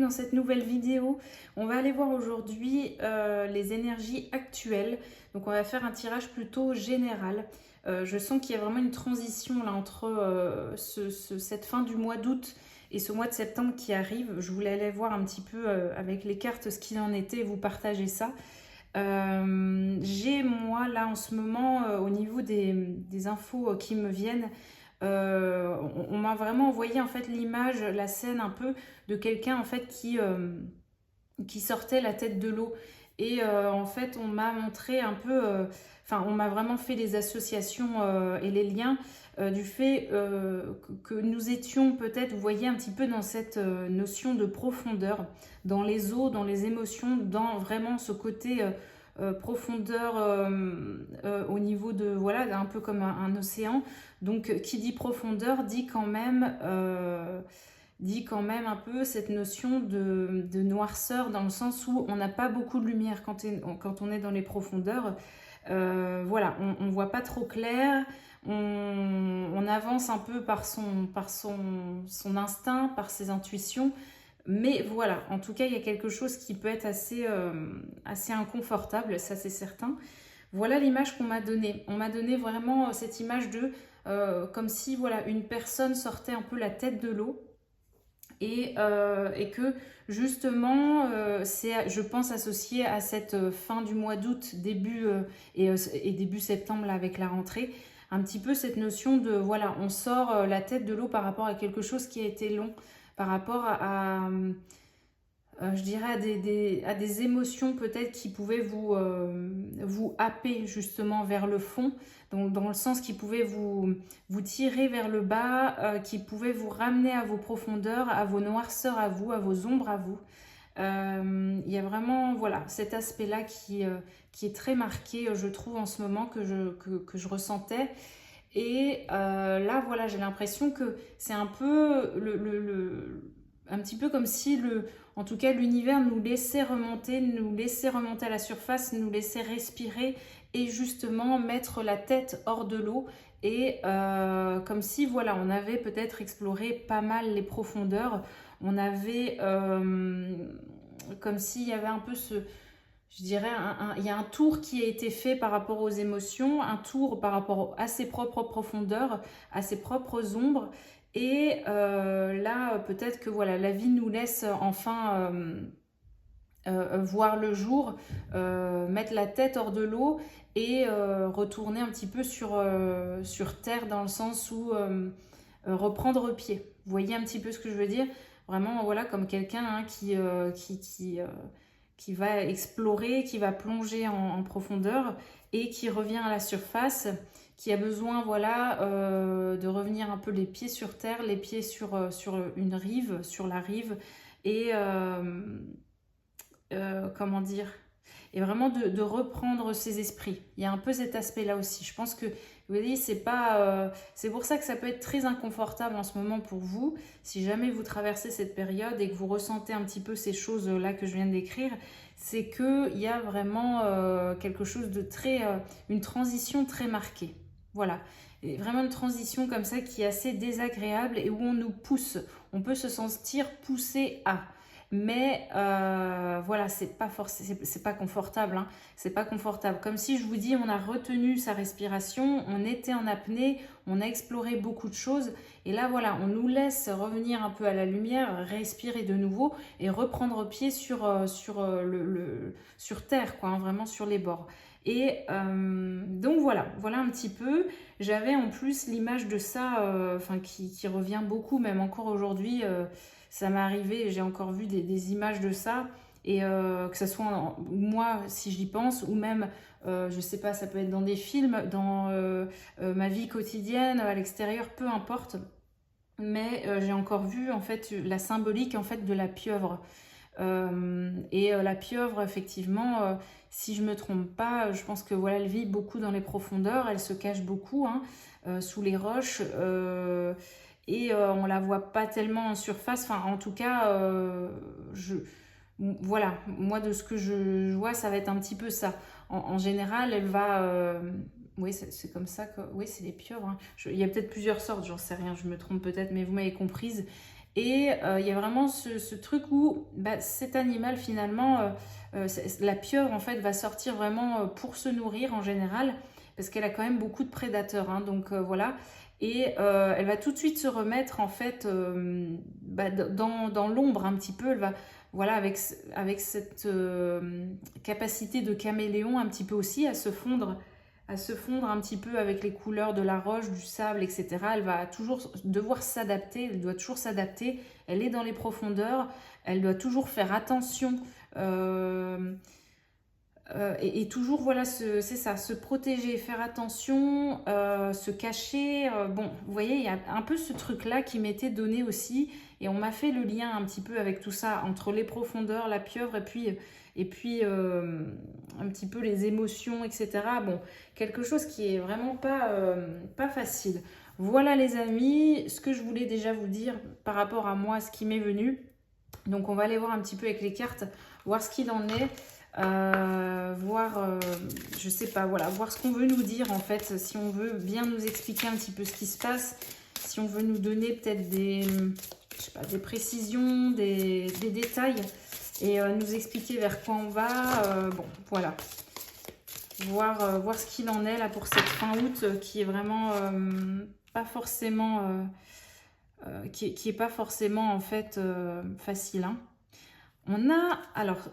dans cette nouvelle vidéo. On va aller voir aujourd'hui les énergies actuelles. Donc on va faire un tirage plutôt général. Je sens qu'il y a vraiment une transition là entre cette fin du mois d'août et ce mois de septembre qui arrive. Je voulais aller voir un petit peu avec les cartes ce qu'il en était, vous partager ça. J'ai moi là en ce moment au niveau des infos qui me viennent, on m'a vraiment envoyé en fait l'image, la scène un peu de quelqu'un en fait qui sortait la tête de l'eau. Et en fait, on m'a montré un peu, enfin, on m'a vraiment fait les associations et les liens du fait que nous étions peut-être, vous voyez, un petit peu dans cette notion de profondeur, dans les eaux, dans les émotions, dans vraiment ce côté profondeur au niveau de, voilà, un peu comme un océan. Donc, qui dit profondeur dit quand même un peu cette notion de noirceur, dans le sens où on n'a pas beaucoup de lumière quand on est dans les profondeurs. Voilà, on ne voit pas trop clair, on avance un peu par son instinct, par ses intuitions. Mais voilà, en tout cas, il y a quelque chose qui peut être assez inconfortable, ça c'est certain. Voilà l'image qu'on m'a donnée. On m'a donné vraiment cette image de comme si voilà, une personne sortait un peu la tête de l'eau et que justement, c'est, je pense, associé à cette fin du mois d'août, et début septembre là, avec la rentrée, un petit peu cette notion de, voilà, on sort la tête de l'eau par rapport à quelque chose qui a été long, par rapport je dirais à des émotions peut-être qui pouvaient vous happer justement vers le fond, donc dans le sens qui pouvaient vous tirer vers le bas, qui pouvaient vous ramener à vos profondeurs, à vos noirceurs à vous, à vos ombres à vous. Il y a vraiment voilà, cet aspect-là qui est très marqué, je trouve, en ce moment, que je ressentais. Et là, voilà, j'ai l'impression que c'est un peu un petit peu comme si en tout cas, l'univers nous laissait remonter à la surface, nous laissait respirer et justement mettre la tête hors de l'eau. Et comme si, voilà, on avait peut-être exploré pas mal les profondeurs. On avait, comme s'il y avait un peu je dirais, il y a un tour qui a été fait par rapport aux émotions, un tour par rapport à ses propres profondeurs, à ses propres ombres. Et là, peut-être que voilà, la vie nous laisse enfin voir le jour, mettre la tête hors de l'eau et retourner un petit peu sur terre, dans le sens où reprendre pied. Vous voyez un petit peu ce que je veux dire? Vraiment, voilà, comme quelqu'un hein, qui va explorer, qui va plonger en profondeur et qui revient à la surface, qui a besoin voilà, de revenir un peu les pieds sur terre, les pieds sur une rive, sur la rive, et comment dire, et vraiment de reprendre ses esprits. Il y a un peu cet aspect-là aussi. Je pense que, vous voyez, c'est pour ça que ça peut être très inconfortable en ce moment pour vous, si jamais vous traversez cette période et que vous ressentez un petit peu ces choses-là que je viens de décrire, c'est qu'il y a vraiment quelque chose de très, une transition très marquée. Voilà. Et vraiment une transition comme ça qui est assez désagréable et où on nous pousse. On peut se sentir poussé à. Mais voilà, c'est pas confortable, hein. C'est pas confortable. Comme si je vous dis, on a retenu sa respiration, on était en apnée, on a exploré beaucoup de choses. Et là, voilà, on nous laisse revenir un peu à la lumière, respirer de nouveau et reprendre pied sur terre, quoi, hein, vraiment sur les bords. Et donc voilà un petit peu. J'avais en plus l'image de ça, qui revient beaucoup, même encore aujourd'hui. Ça m'est arrivé, j'ai encore vu des images de ça, et que ce soit moi, si j'y pense, ou même, je sais pas, ça peut être dans des films, dans ma vie quotidienne, à l'extérieur, peu importe. Mais j'ai encore vu en fait la symbolique en fait de la pieuvre. Et la pieuvre, effectivement, si je me trompe pas, je pense que voilà, elle vit beaucoup dans les profondeurs, elle se cache beaucoup hein, sous les roches. Et on la voit pas tellement en surface. Enfin, en tout cas, voilà, moi de ce que je vois, ça va être un petit peu ça. En général, elle va, oui, c'est comme ça que, oui, c'est les pieuvres. Hein. Il y a peut-être plusieurs sortes, j'en sais rien, je me trompe peut-être, mais vous m'avez comprise. Et il y a vraiment ce truc où cet animal finalement, la pieuvre en fait va sortir vraiment pour se nourrir en général, parce qu'elle a quand même beaucoup de prédateurs, hein, donc voilà. Et elle va tout de suite se remettre en fait dans l'ombre un petit peu. Elle va, voilà, avec cette capacité de caméléon un petit peu aussi à se fondre un petit peu avec les couleurs de la roche, du sable, etc. Elle va toujours devoir s'adapter, elle doit toujours s'adapter. Elle est dans les profondeurs, elle doit toujours faire attention et toujours, voilà, c'est ça, se protéger, faire attention, se cacher. Bon, vous voyez, il y a un peu ce truc-là qui m'était donné aussi. Et on m'a fait le lien un petit peu avec tout ça, entre les profondeurs, la pieuvre et puis un petit peu les émotions, etc. Bon, quelque chose qui est vraiment pas facile. Voilà les amis, ce que je voulais déjà vous dire par rapport à moi, ce qui m'est venu. Donc on va aller voir un petit peu avec les cartes, voir ce qu'il en est. Voir, je sais pas, voilà, voir ce qu'on veut nous dire en fait, si on veut bien nous expliquer un petit peu ce qui se passe, si on veut nous donner peut-être des, je sais pas, des précisions, des détails et nous expliquer vers quoi on va. Bon, voilà, voir ce qu'il en est là pour cette fin août qui est vraiment pas forcément, qui est pas forcément en fait facile, hein. On a, alors,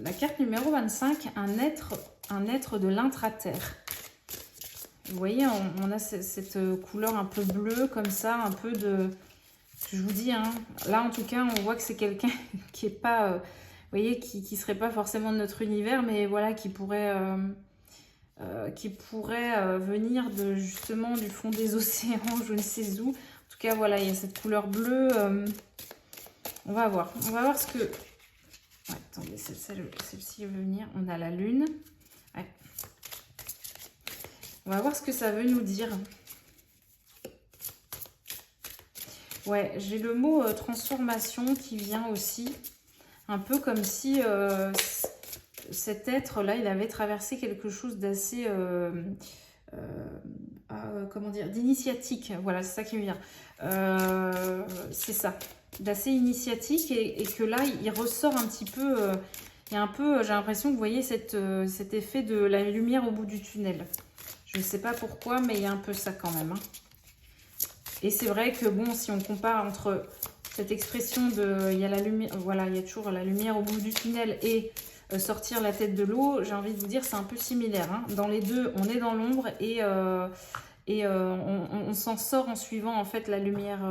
la carte numéro 25, un être de l'intra-terre. Vous voyez, on a cette couleur un peu bleue, comme ça, un peu de... Je vous dis, hein, là, en tout cas, on voit que c'est quelqu'un qui est pas... vous voyez, qui serait pas forcément de notre univers, mais voilà, qui pourrait venir justement du fond des océans, je ne sais où. En tout cas, voilà, il y a cette couleur bleue. On va voir ce que... Ouais, attendez, celle-ci veut venir. On a la lune. Ouais. On va voir ce que ça veut nous dire. Ouais, j'ai le mot transformation qui vient aussi. Un peu comme si cet être-là, il avait traversé quelque chose d'assez... comment dire, d'initiatique. Voilà, c'est ça qui me vient. C'est ça, d'assez initiatique et que là, il ressort un petit peu. Il y a un peu, j'ai l'impression que vous voyez cet effet de la lumière au bout du tunnel. Je ne sais pas pourquoi, mais il y a un peu ça quand même, hein. Et c'est vrai que bon, si on compare entre cette expression de, il y a la lumière, voilà, il y a toujours la lumière au bout du tunnel et sortir la tête de l'eau, j'ai envie de vous dire, c'est un peu similaire, hein. Dans les deux, on est dans l'ombre et on s'en sort en suivant en fait la lumière,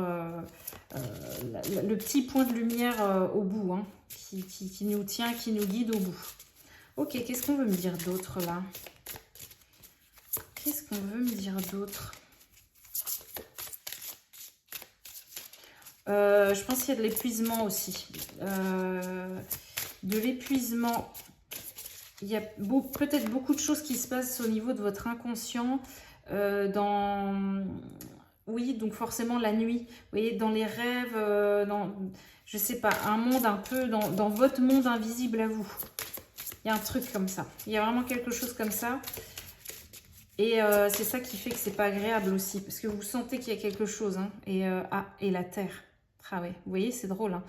le petit point de lumière au bout, hein, qui nous tient, qui nous guide au bout. Ok, qu'est-ce qu'on veut me dire d'autre là? Qu'est-ce qu'on veut me dire d'autre? Je pense qu'il y a de l'épuisement aussi. De l'épuisement. Il y a peut-être beaucoup de choses qui se passent au niveau de votre inconscient. Oui, donc forcément la nuit. Vous voyez, dans les rêves, je sais pas, un monde un peu, dans votre monde invisible à vous. Il y a un truc comme ça. Il y a vraiment quelque chose comme ça. Et c'est ça qui fait que c'est pas agréable aussi. Parce que vous sentez qu'il y a quelque chose, hein. Et la terre. Ah ouais, vous voyez, c'est drôle, hein.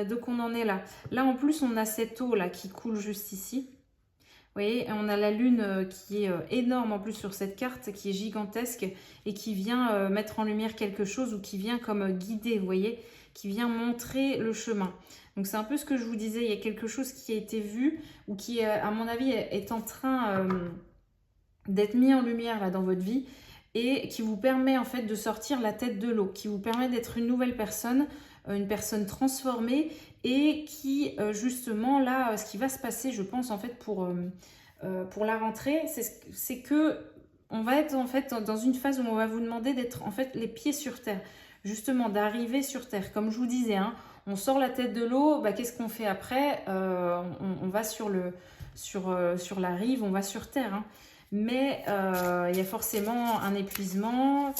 Donc on en est là. Là en plus on a cette eau là qui coule juste ici. Vous voyez, on a la lune qui est énorme en plus sur cette carte, qui est gigantesque et qui vient mettre en lumière quelque chose ou qui vient comme guider, vous voyez, qui vient montrer le chemin. Donc c'est un peu ce que je vous disais, il y a quelque chose qui a été vu ou qui, à mon avis, est en train d'être mis en lumière là dans votre vie et qui vous permet en fait de sortir la tête de l'eau, qui vous permet d'être une nouvelle personne, une personne transformée et qui justement là, ce qui va se passer, je pense en fait pour la rentrée, c'est que on va être en fait dans une phase où on va vous demander d'être en fait les pieds sur terre, justement d'arriver sur terre. Comme je vous disais, hein, on sort la tête de l'eau, qu'est-ce qu'on fait après? On va sur la rive, on va sur terre, hein. Mais il y a forcément un épuisement,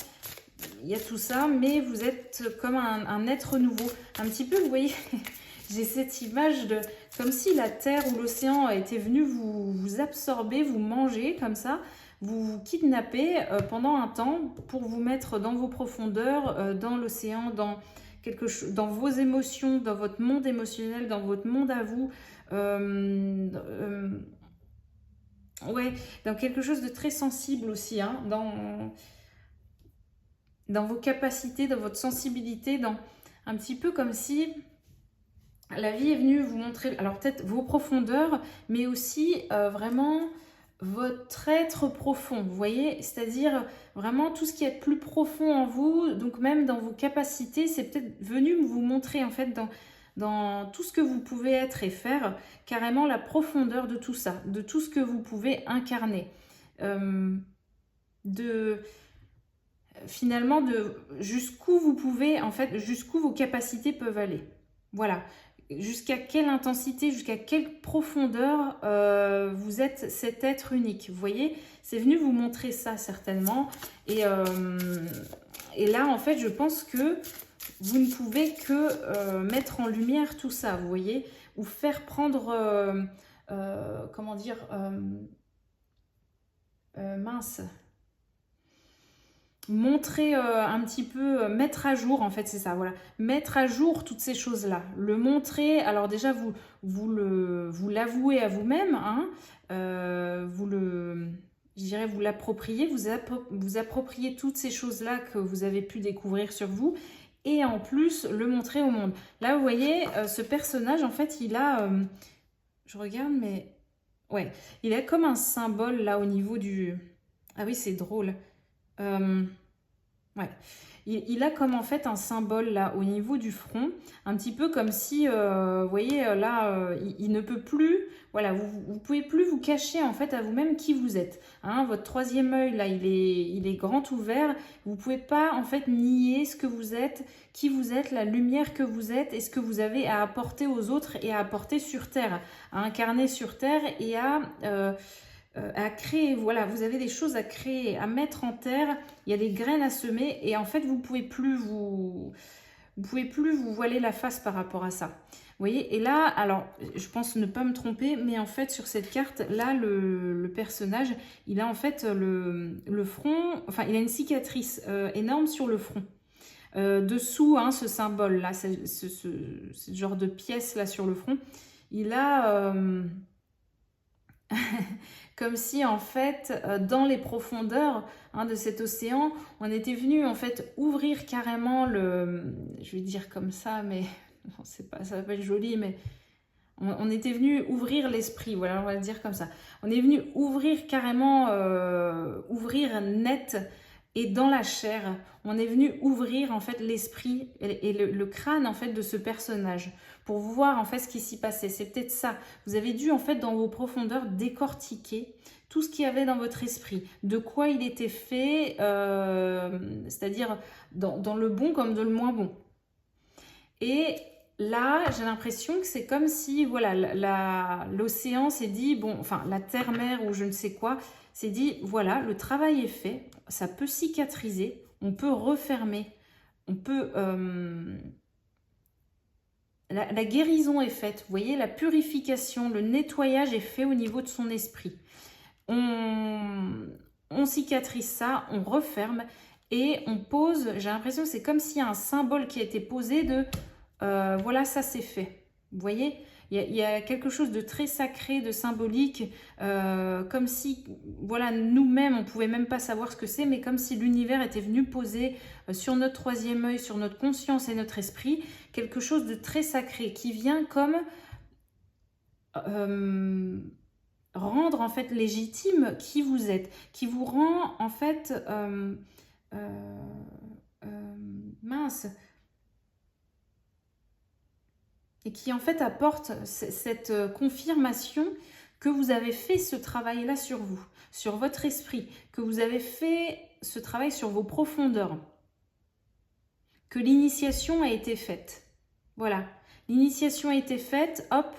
il y a tout ça, mais vous êtes comme un être nouveau. Un petit peu, vous voyez, j'ai cette image de comme si la terre ou l'océan était venu vous absorber, vous manger comme ça, vous kidnapper pendant un temps pour vous mettre dans vos profondeurs, dans l'océan, dans vos émotions, dans votre monde émotionnel, dans votre monde à vous. Ouais, dans quelque chose de très sensible aussi, hein, dans vos capacités, dans votre sensibilité, dans un petit peu comme si la vie est venue vous montrer, alors peut-être vos profondeurs, mais aussi vraiment votre être profond, vous voyez, c'est-à-dire vraiment tout ce qui est plus profond en vous, donc même dans vos capacités, c'est peut-être venu vous montrer en fait dans tout ce que vous pouvez être et faire, carrément la profondeur de tout ça, de tout ce que vous pouvez incarner, finalement de jusqu'où vous pouvez, en fait, jusqu'où vos capacités peuvent aller. Voilà. Jusqu'à quelle intensité, jusqu'à quelle profondeur vous êtes cet être unique. Vous voyez, c'est venu vous montrer ça certainement. Et là, en fait, je pense que vous ne pouvez que mettre en lumière tout ça, vous voyez, ou faire prendre, comment dire, mince, montrer un petit peu, mettre à jour, en fait, c'est ça, voilà. Mettre à jour toutes ces choses-là. Le montrer, alors déjà, vous l'avouez à vous-même, hein, je dirais, vous l'appropriez, vous appropriez toutes ces choses-là que vous avez pu découvrir sur vous, et en plus, le montrer au monde. Là, vous voyez, ce personnage, en fait, il a, je regarde, mais, ouais, il a comme un symbole, là, au niveau du... Ah oui, c'est drôle. Ouais. Il a comme en fait un symbole là au niveau du front, un petit peu comme si, vous voyez, là, il ne peut plus, voilà, vous pouvez plus vous cacher en fait à vous-même qui vous êtes. Hein, votre troisième œil là, il est grand ouvert. Vous pouvez pas en fait nier ce que vous êtes, qui vous êtes, la lumière que vous êtes et ce que vous avez à apporter aux autres et à apporter sur Terre, à incarner sur Terre et à créer, voilà, vous avez des choses à créer, à mettre en terre, il y a des graines à semer et en fait vous pouvez plus vous voiler la face par rapport à ça. Vous voyez, et là, alors je pense ne pas me tromper, mais en fait sur cette carte, là le personnage, il a en fait le front, enfin il a une cicatrice énorme sur le front. Dessous, hein, ce symbole là, ce genre de pièce là sur le front, il a... comme si en fait dans les profondeurs, hein, de cet océan, on était venu en fait ouvrir carrément je vais dire comme ça, mais non, c'est pas, ça va pas être joli, mais on était venu ouvrir l'esprit, voilà, on va le dire comme ça. On est venu ouvrir carrément, ouvrir net et dans la chair. On est venu ouvrir en fait l'esprit et le crâne en fait de ce personnage pour voir en fait ce qui s'y passait. C'est peut-être ça. Vous avez dû en fait dans vos profondeurs décortiquer tout ce qu'il y avait dans votre esprit, de quoi il était fait, c'est-à-dire dans le bon comme dans le moins bon. Et là, j'ai l'impression que c'est comme si, voilà, l'océan s'est dit, bon, enfin, la terre-mer ou je ne sais quoi, s'est dit, voilà, le travail est fait, ça peut cicatriser, on peut refermer, on peut... la guérison est faite, vous voyez, la purification, le nettoyage est fait au niveau de son esprit. On cicatrise ça, on referme et on pose, j'ai l'impression que c'est comme s'il y a un symbole qui a été posé de voilà, ça c'est fait. Vous voyez, il y a quelque chose de très sacré, de symbolique, comme si, voilà, nous-mêmes, on ne pouvait même pas savoir ce que c'est, mais comme si l'univers était venu poser sur notre troisième œil, sur notre conscience et notre esprit, quelque chose de très sacré qui vient comme rendre en fait légitime qui vous êtes, qui vous rend en fait mince, et qui en fait apporte cette confirmation que vous avez fait ce travail-là sur vous, sur votre esprit, que vous avez fait ce travail sur vos profondeurs, que l'initiation a été faite. Voilà, l'initiation a été faite, hop,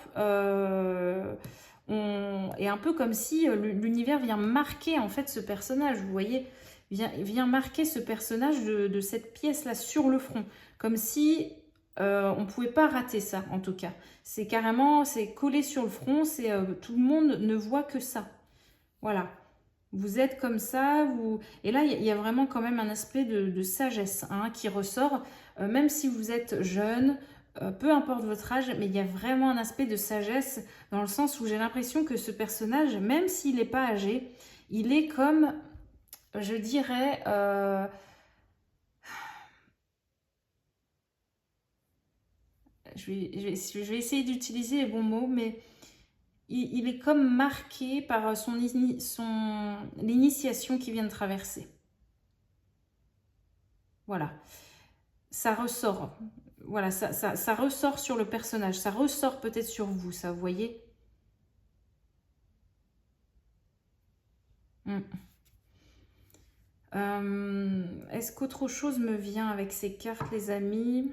et un peu comme si l'univers vient marquer en fait ce personnage, vous voyez, vient marquer ce personnage de cette pièce-là sur le front, comme si on ne pouvait pas rater ça en tout cas. C'est carrément, c'est collé sur le front, c'est tout le monde ne voit que ça. Voilà. Vous êtes comme ça, et là, il y a vraiment quand même un aspect de sagesse hein, qui ressort, même si vous êtes jeune, peu importe votre âge, mais il y a vraiment un aspect de sagesse dans le sens où j'ai l'impression que ce personnage, même s'il n'est pas âgé, il est comme, je dirais, je vais essayer d'utiliser les bons mots, mais il est comme marqué par l'initiation qu'il vient de traverser. Voilà, ça ressort. Voilà, ça ressort sur le personnage, ça ressort peut-être sur vous, ça, vous voyez? Est-ce qu'autre chose me vient avec ces cartes, les amis?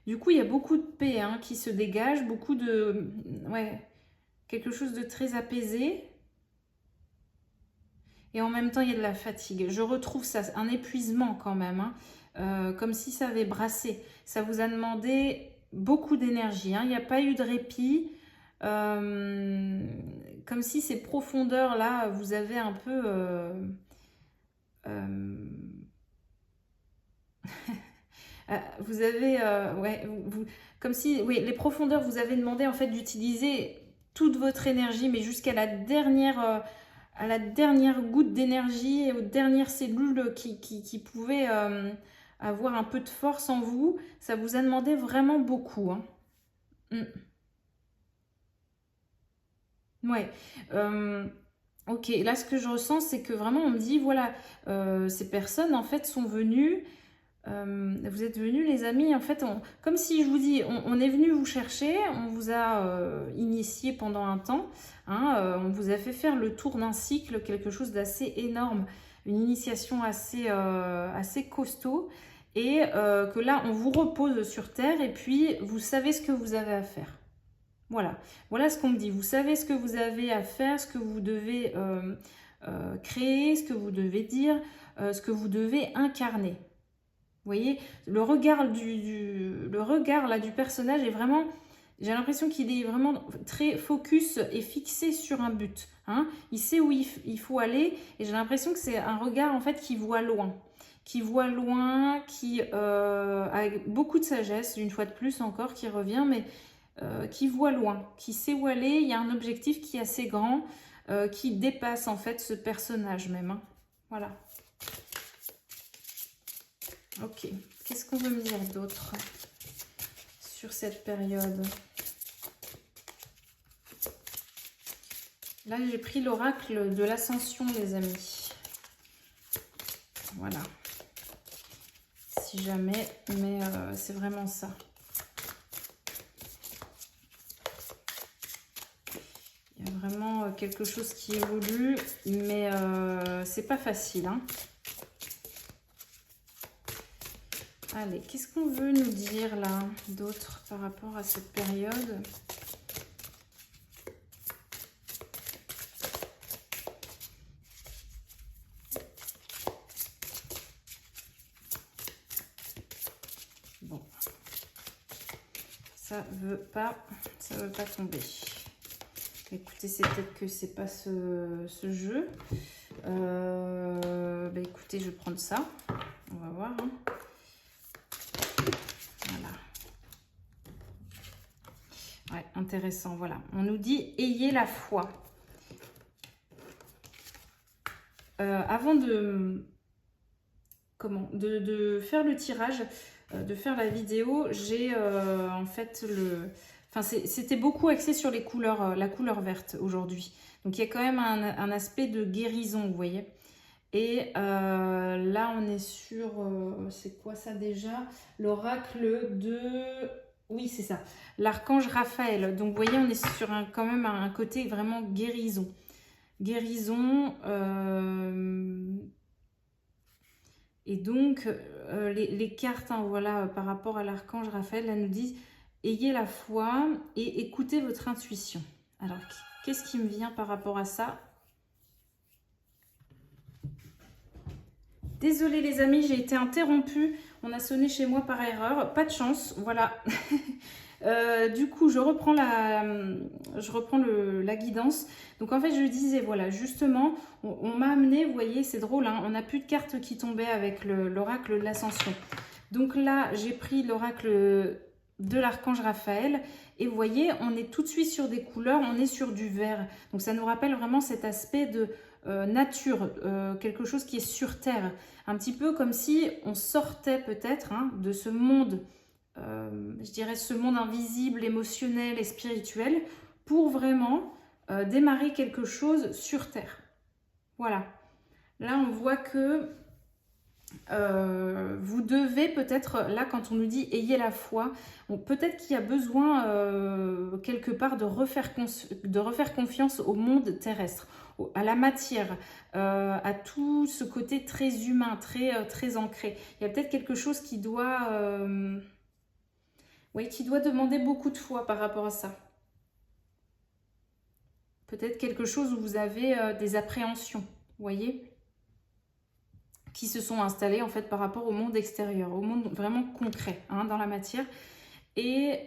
Du coup, il y a beaucoup de paix hein, qui se dégage, beaucoup de... Ouais, quelque chose de très apaisé. Et en même temps, il y a de la fatigue. Je retrouve ça, un épuisement quand même, hein, comme si ça avait brassé. Ça vous a demandé beaucoup d'énergie, hein. Il n'y a pas eu de répit. Comme si ces profondeurs-là, vous avez un peu... vous avez... ouais, comme si... Oui, les profondeurs, vous avez demandé en fait d'utiliser toute votre énergie, mais jusqu'à la dernière... à la dernière goutte d'énergie et aux dernières cellules qui pouvaient avoir un peu de force en vous. Ça vous a demandé vraiment beaucoup. Hein. Ouais. Ok, là ce que je ressens, c'est que vraiment on me dit, voilà, ces personnes en fait sont venues, vous êtes venus les amis, en fait, comme si je vous dis, on est venu vous chercher, on vous a initié pendant un temps, hein, on vous a fait faire le tour d'un cycle, quelque chose d'assez énorme, une initiation assez costaud, et que là on vous repose sur terre et puis vous savez ce que vous avez à faire. Voilà, voilà ce qu'on me dit. Vous savez ce que vous avez à faire, ce que vous devez créer, ce que vous devez dire, ce que vous devez incarner. Vous voyez, le regard là, du personnage est vraiment... J'ai l'impression qu'il est vraiment très focus et fixé sur un but. Hein. Il sait où il faut aller et j'ai l'impression que c'est un regard en fait qui voit loin. Qui voit loin, qui a beaucoup de sagesse, une fois de plus encore, qui revient, mais qui voit loin, qui sait où aller. Il y a un objectif qui est assez grand, qui dépasse en fait ce personnage même. Hein. Voilà. Ok, qu'est-ce qu'on veut me dire d'autre sur cette période? Là, j'ai pris l'oracle de l'ascension, les amis. Voilà. Si jamais, mais c'est vraiment ça. Il y a vraiment quelque chose qui évolue, mais c'est pas facile, hein. Allez, qu'est-ce qu'on veut nous dire là d'autre par rapport à cette période? Bon, ça veut pas tomber. Écoutez, c'est peut-être que c'est pas ce jeu. Bah écoutez, je vais prendre ça. On va voir. Hein. Ouais, intéressant, voilà. On nous dit « Ayez la foi ». Avant de faire le tirage, de faire la vidéo, j'ai en fait Enfin, c'était beaucoup axé sur les couleurs, la couleur verte aujourd'hui. Donc, il y a quand même un aspect de guérison, vous voyez. Et là, on est sur... c'est quoi ça déjà? L'oracle de... Oui, c'est ça. L'archange Raphaël. Donc, vous voyez, on est sur quand même un côté vraiment guérison. Guérison. Et donc, les cartes, hein, voilà, par rapport à l'archange Raphaël, là, nous disent « Ayez la foi et écoutez votre intuition ». Alors, qu'est-ce qui me vient par rapport à ça? Désolée les amis, j'ai été interrompue. On a sonné chez moi par erreur. Pas de chance, voilà. Du coup, je reprends la guidance. Donc en fait, je disais, voilà, justement, on m'a amené, vous voyez, c'est drôle, hein, on n'a plus de cartes qui tombaient avec l'oracle de l'ascension. Donc là, j'ai pris l'oracle de l'archange Raphaël. Et vous voyez, on est tout de suite sur des couleurs, on est sur du vert. Donc ça nous rappelle vraiment cet aspect de nature, quelque chose qui est sur Terre. Un petit peu comme si on sortait peut-être hein, de ce monde, je dirais ce monde invisible, émotionnel et spirituel, pour vraiment démarrer quelque chose sur Terre. Voilà. Là, on voit que vous devez peut-être, là quand on nous dit ayez la foi, peut-être qu'il y a besoin quelque part de refaire confiance au monde terrestre, à la matière, à tout ce côté très humain, très ancré. Il y a peut-être quelque chose qui doit demander beaucoup de foi par rapport à ça. Peut-être quelque chose où vous avez des appréhensions, vous voyez, qui se sont installés en fait par rapport au monde extérieur, au monde vraiment concret hein, dans la matière. Et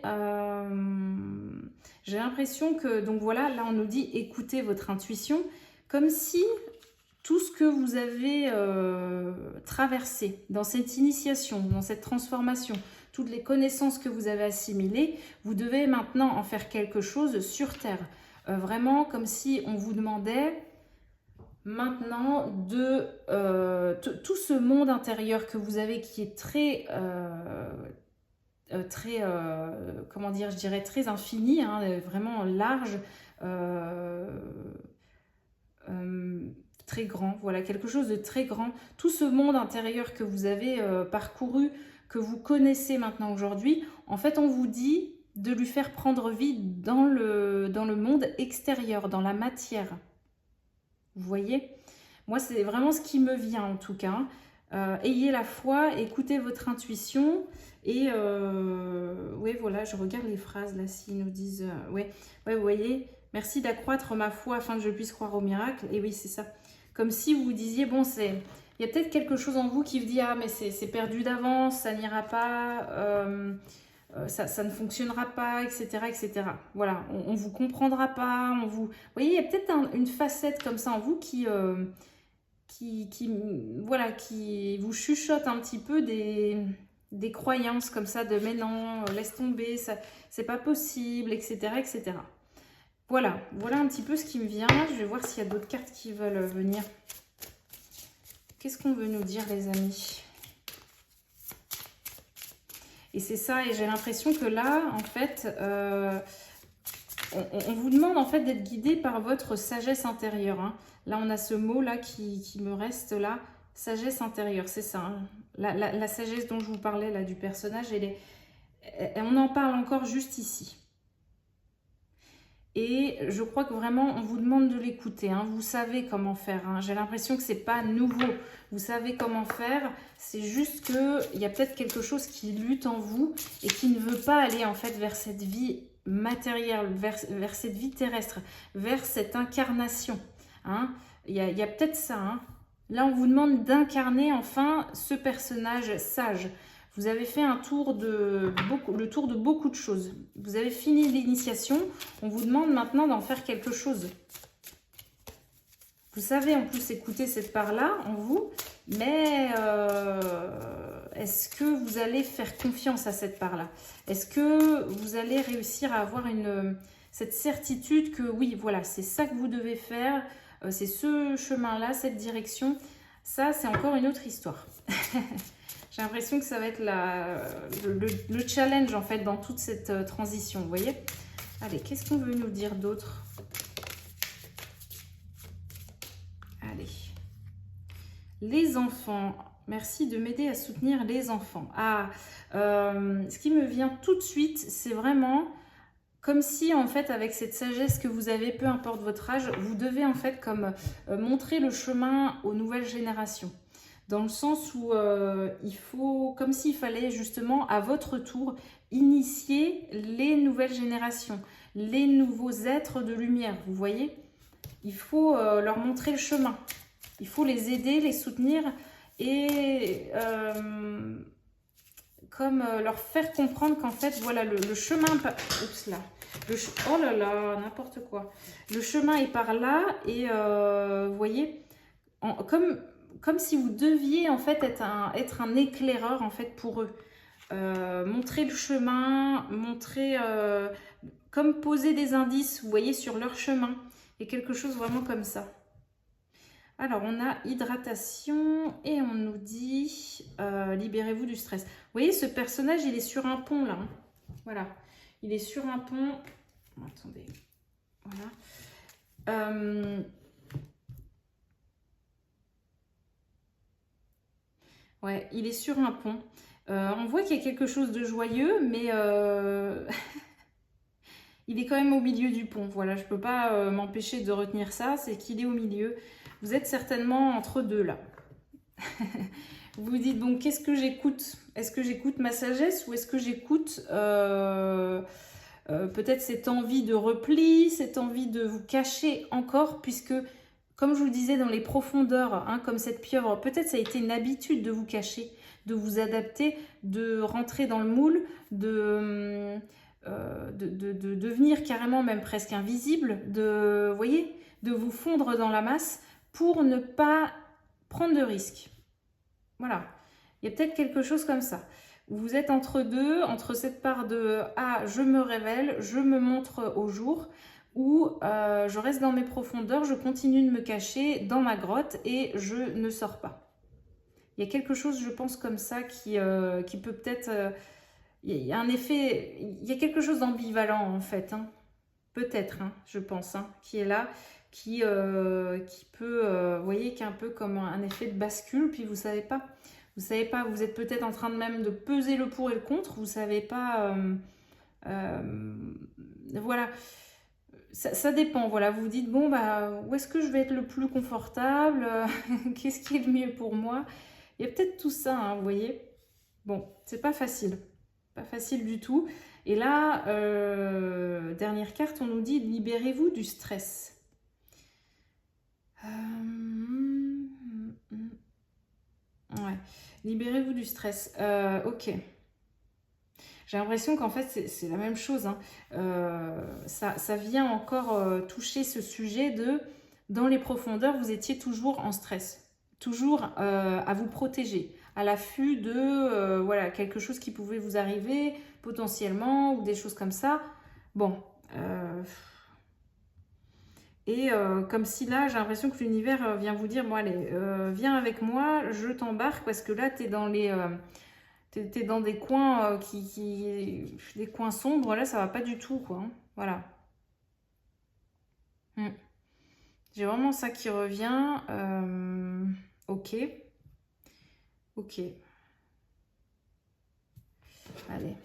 j'ai l'impression que, donc voilà, là on nous dit écoutez votre intuition, comme si tout ce que vous avez traversé dans cette initiation, dans cette transformation, toutes les connaissances que vous avez assimilées, vous devez maintenant en faire quelque chose sur Terre. Vraiment comme si on vous demandait maintenant de tout ce monde intérieur que vous avez qui est comment dire, je dirais très infini, hein, vraiment large, très grand, voilà, quelque chose de très grand. Tout ce monde intérieur que vous avez parcouru, que vous connaissez maintenant aujourd'hui, en fait on vous dit de lui faire prendre vie dans le monde extérieur, dans la matière. Vous voyez? Moi, c'est vraiment ce qui me vient en tout cas. Ayez la foi, écoutez votre intuition. Et oui, voilà, je regarde les phrases là, s'ils nous disent... ouais, vous voyez, merci d'accroître ma foi afin que je puisse croire au miracle. Et oui, c'est ça. Comme si vous vous disiez, bon, il y a peut-être quelque chose en vous qui vous dit, ah, mais c'est perdu d'avance, ça n'ira pas... ça ne fonctionnera pas, etc. etc. Voilà, on ne vous comprendra pas. Vous voyez, il y a peut-être une facette comme ça en vous qui vous chuchote un petit peu des croyances comme ça de mais non, laisse tomber, c'est pas possible, etc. etc. Voilà un petit peu ce qui me vient. Je vais voir s'il y a d'autres cartes qui veulent venir. Qu'est-ce qu'on veut nous dire, les amis ? Et c'est ça, et j'ai l'impression que là, en fait, on vous demande en fait d'être guidé par votre sagesse intérieure. Hein. Là, on a ce mot-là qui me reste là, sagesse intérieure, c'est ça. Hein. La sagesse dont je vous parlais, là, du personnage, on en parle encore juste ici. Et je crois que vraiment, on vous demande de l'écouter. Hein. Vous savez comment faire. Hein. J'ai l'impression que ce n'est pas nouveau. Vous savez comment faire. C'est juste qu'il y a peut-être quelque chose qui lutte en vous et qui ne veut pas aller en fait vers cette vie matérielle, vers cette vie terrestre, vers cette incarnation. Hein. Il y a peut-être ça. Hein. Là, on vous demande d'incarner enfin ce personnage sage. Vous avez fait le tour de beaucoup de choses. Vous avez fini l'initiation. On vous demande maintenant d'en faire quelque chose. Vous savez en plus écouter cette part-là en vous. Mais est-ce que vous allez faire confiance à cette part-là? Est-ce que vous allez réussir à avoir cette certitude que oui, voilà, c'est ça que vous devez faire. C'est ce chemin-là, cette direction. Ça, c'est encore une autre histoire. J'ai l'impression que ça va être le challenge en fait dans toute cette transition, vous voyez. Allez, qu'est-ce qu'on veut nous dire d'autre? Allez. Les enfants. Merci de m'aider à soutenir les enfants. Ah, ce qui me vient tout de suite, c'est vraiment comme si en fait avec cette sagesse que vous avez, peu importe votre âge, vous devez en fait comme montrer le chemin aux nouvelles générations. Dans le sens où il faut, comme s'il fallait justement à votre tour initier les nouvelles générations, les nouveaux êtres de lumière, vous voyez. Il faut leur montrer le chemin, il faut les aider, les soutenir et comme leur faire comprendre qu'en fait, voilà, le chemin... Oups là. Oh là là, n'importe quoi. Le chemin est par là et vous voyez, comme si vous deviez en fait être un éclaireur en fait pour eux. Montrer le chemin, montrer... comme poser des indices, vous voyez, sur leur chemin. Et quelque chose vraiment comme ça. Alors, on a hydratation et on nous dit libérez-vous du stress. Vous voyez, ce personnage, il est sur un pont là. Hein. Voilà. Il est sur un pont. Attendez. Voilà. Ouais, il est sur un pont. On voit qu'il y a quelque chose de joyeux, mais il est quand même au milieu du pont. Voilà, je ne peux pas m'empêcher de retenir ça, c'est qu'il est au milieu. Vous êtes certainement entre deux là. Vous vous dites, bon, qu'est-ce que j'écoute? Est-ce que j'écoute ma sagesse ou est-ce que j'écoute peut-être cette envie de repli, cette envie de vous cacher encore, puisque, comme je vous le disais, dans les profondeurs, hein, comme cette pieuvre, peut-être ça a été une habitude de vous cacher, de vous adapter, de rentrer dans le moule, de devenir carrément même presque invisible, vous voyez, de vous fondre dans la masse pour ne pas prendre de risques. Voilà, il y a peut-être quelque chose comme ça. Vous êtes entre deux, entre cette part de « Ah, je me révèle, je me montre au jour » ou je reste dans mes profondeurs, je continue de me cacher dans ma grotte et je ne sors pas. Il y a quelque chose, je pense, comme ça qui peut peut-être... il y a un effet, il y a quelque chose d'ambivalent en fait, hein. Peut-être, hein, je pense, hein, qui est là, qui peut, vous voyez, qui est un peu comme un effet de bascule, puis vous savez pas, vous êtes peut-être en train de même de peser le pour et le contre, vous savez pas, voilà, ça dépend, voilà, vous vous dites, bon, bah, où est-ce que je vais être le plus confortable, qu'est-ce qui est le mieux pour moi, il y a peut-être tout ça, hein, vous voyez, bon, c'est pas facile du tout. Et là, dernière carte, on nous dit libérez-vous du stress. Ouais, libérez-vous du stress. Ok. J'ai l'impression qu'en fait, c'est la même chose. Hein. Ça vient encore toucher ce sujet de, dans les profondeurs, vous étiez toujours en stress. Toujours à vous protéger, à l'affût de voilà, quelque chose qui pouvait vous arriver potentiellement ou des choses comme ça. Bon. Comme si là, j'ai l'impression que l'univers vient vous dire, bon allez, viens avec moi, je t'embarque parce que là, tu es dans les... T'es dans des coins des coins sombres, là ça va pas du tout quoi. Hein. Voilà. J'ai vraiment ça qui revient. Ok. Ok. Allez.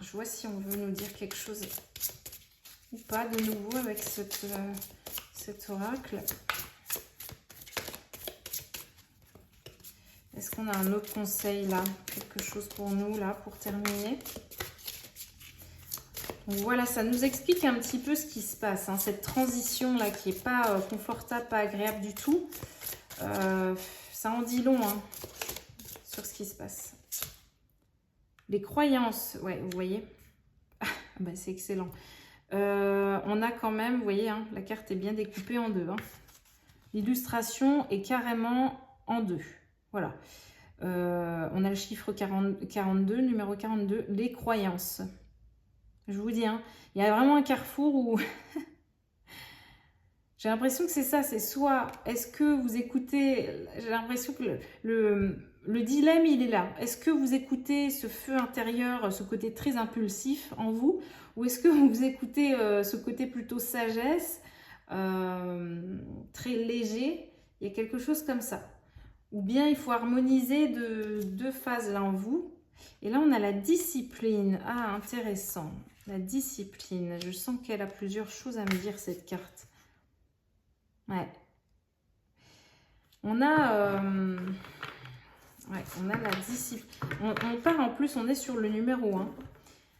Je vois si on veut nous dire quelque chose ou pas de nouveau avec cet oracle. Est-ce qu'on a un autre conseil là? Quelque chose pour nous là, pour terminer? Donc voilà, ça nous explique un petit peu ce qui se passe. Hein, cette transition là qui n'est pas confortable, pas agréable du tout. Ça en dit long hein, sur ce qui se passe. Les croyances, ouais, vous voyez. Bah, c'est excellent. On a quand même, vous voyez, hein, la carte est bien découpée en deux. Hein. L'illustration est carrément en deux. Voilà. On a le chiffre 42, numéro 42, les croyances. Je vous dis, hein, il y a vraiment un carrefour où j'ai l'impression que c'est ça, c'est soit est-ce que vous écoutez, j'ai l'impression que le dilemme il est là. Est-ce que vous écoutez ce feu intérieur, ce côté très impulsif en vous, ou est-ce que vous écoutez ce côté plutôt sagesse, très léger? Il y a quelque chose comme ça. Ou bien il faut harmoniser deux phases là en vous. Et là, on a la discipline. Ah, intéressant. La discipline. Je sens qu'elle a plusieurs choses à me dire, cette carte. Ouais. On a la discipline. On part en plus, on est sur le numéro 1.